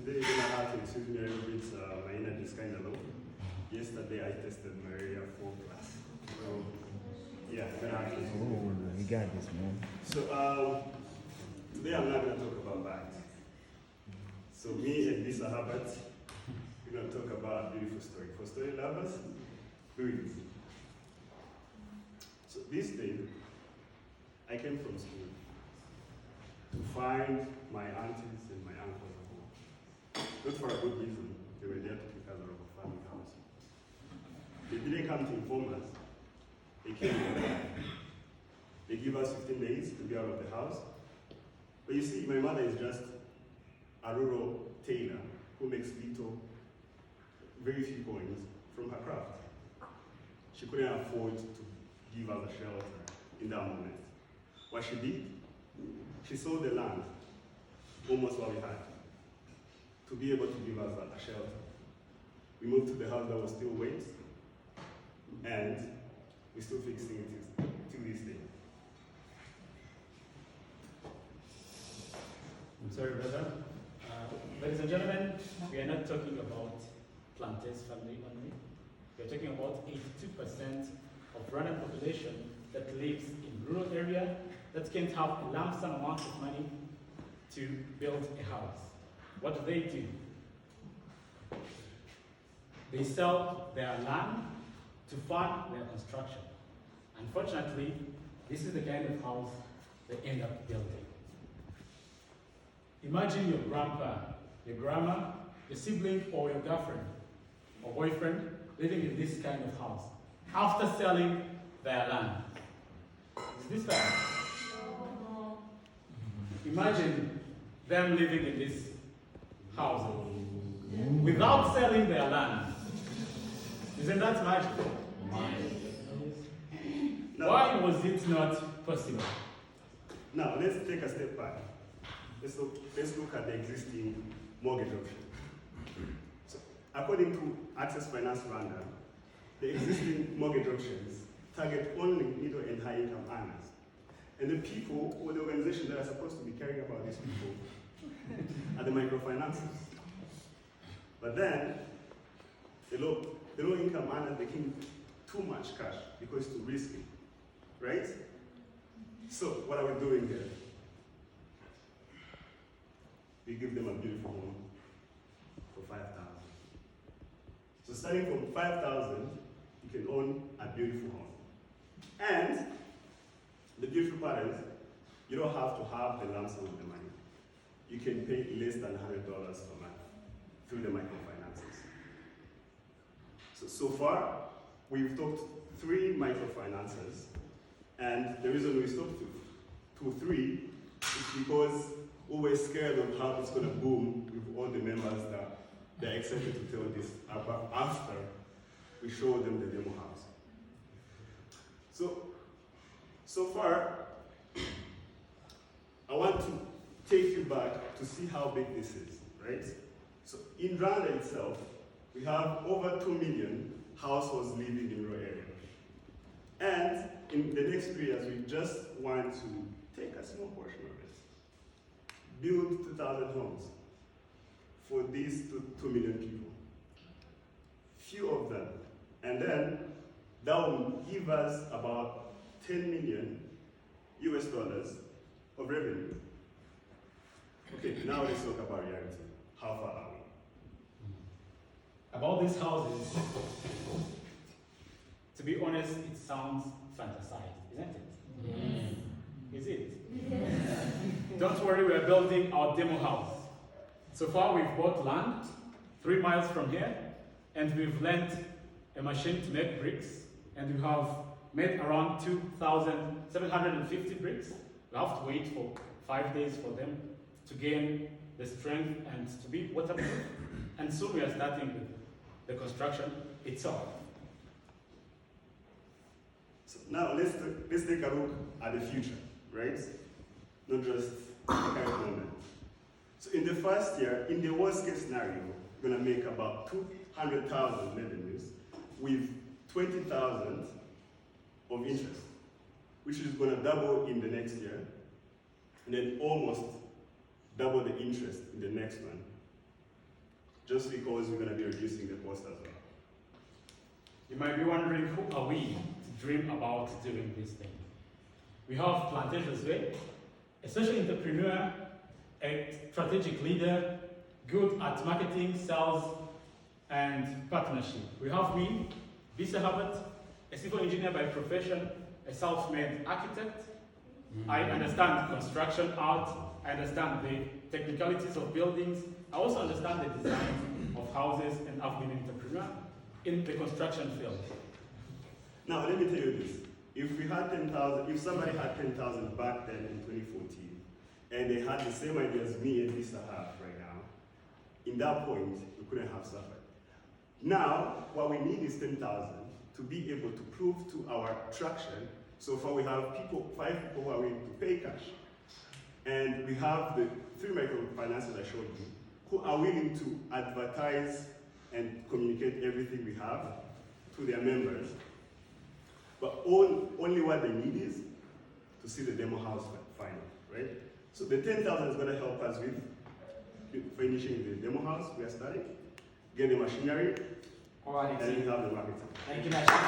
today when I have to excuse me a little bit, my energy is kind of low. Yesterday I tested malaria 4 plus. So yeah, gonna have to. Oh, you got this, man. So today I'm not gonna talk about that. So me and Lisa Herbert, we're gonna talk about a beautiful story. For story lovers, do it. So this day, I came from school to find my aunties and my uncles at home. Not for a good reason, they were there to pick us out of a family house. They didn't come to inform us, they came to They give us 15 days to be out of the house. But you see, my mother is just a rural tailor who makes very few coins from her craft. She couldn't afford to give us a shelter in that moment. What she did, she sold the land, almost what we had, to be able to give us a shelter. We moved to the house that was still wet, and we're still fixing it till this day. I'm sorry, brother. Ladies and gentlemen, we are not talking about Plantain's family only. We are talking about 82% of Rwandan population that lives in rural area that can't have a lump sum amount of money to build a house. What do? They sell their land to fund their construction. Unfortunately, this is the kind of house they end up building. Imagine your grandpa, your grandma, your sibling, or your girlfriend or boyfriend living in this kind of house after selling their land. Is this fair? Imagine them living in this house without selling their land. Isn't that magic? No. Why was it not possible? Now, let's take a step back. Let's look at the existing mortgage option. So, according to Access Finance Rwanda, the existing mortgage options target only middle and high income earners. And the people or the organizations that are supposed to be caring about these people are the microfinances. But then, the low income earners became too much cash because it's too risky, right? So, what are we doing here? We give them a beautiful home for 5,000. So starting from 5,000, you can own a beautiful home. And the beautiful part is, you don't have to have the lump sum of the money. You can pay less than $100 per month through the microfinances. So far, we've talked 3 microfinances, and the reason we stopped to 3 is because we were scared of how it's going to boom with all the members that they're excited to tell this about after we show them the demo house. So far, I want to take you back to see how big this is, right? So in Rwanda itself, we have over 2 million households living in rural areas. And in the next 3 years, we just want to take a small portion of it. Build 2,000 homes for these 2 million people. Few of them. And then that will give us about 10 million US dollars of revenue. Okay, now let's talk about reality. How far are we? About these houses, to be honest, it sounds fantasized, isn't it? Yes. Is it? Yes. Don't worry, we are building our demo house. So far, we've bought land 3 miles from here, and we've lent a machine to make bricks, and we have made around 2,750 bricks. We have to wait for 5 days for them to gain the strength and to be waterproof. And soon we are starting the construction itself. So now let's take a look at the future, right? Not just the current moment. So in the first year, in the worst case scenario, we're gonna make about 200,000 revenues with 20,000 of interest, which is gonna double in the next year, and then almost double the interest in the next one. just because we're going to be reducing the cost as well. You might be wondering, who are we to dream about doing this thing? We have Plantations Way, a social entrepreneur, a strategic leader, good at marketing, sales, and partnership. We have me, Bisa Habert, a civil engineer by profession, a self-made architect. I understand construction art, I understand the technicalities of buildings, I also understand the design of houses, and I've been an entrepreneur in the construction field. Now, let me tell you this. If we had 10,000, if somebody had 10,000 back then in 2014, and they had the same idea as me and Lisa have right now, in that point, we couldn't have suffered. Now, what we need is 10,000 to be able to prove to our traction. So far, we have 5 people who are willing to pay cash. And we have the 3 microfinances I showed you, who are willing to advertise and communicate everything we have to their members. But only what they need is to see the demo house final, right? So the 10,000 is going to help us with finishing the demo house we are starting, get the machinery, All right, and we have the marketing. thank you, National.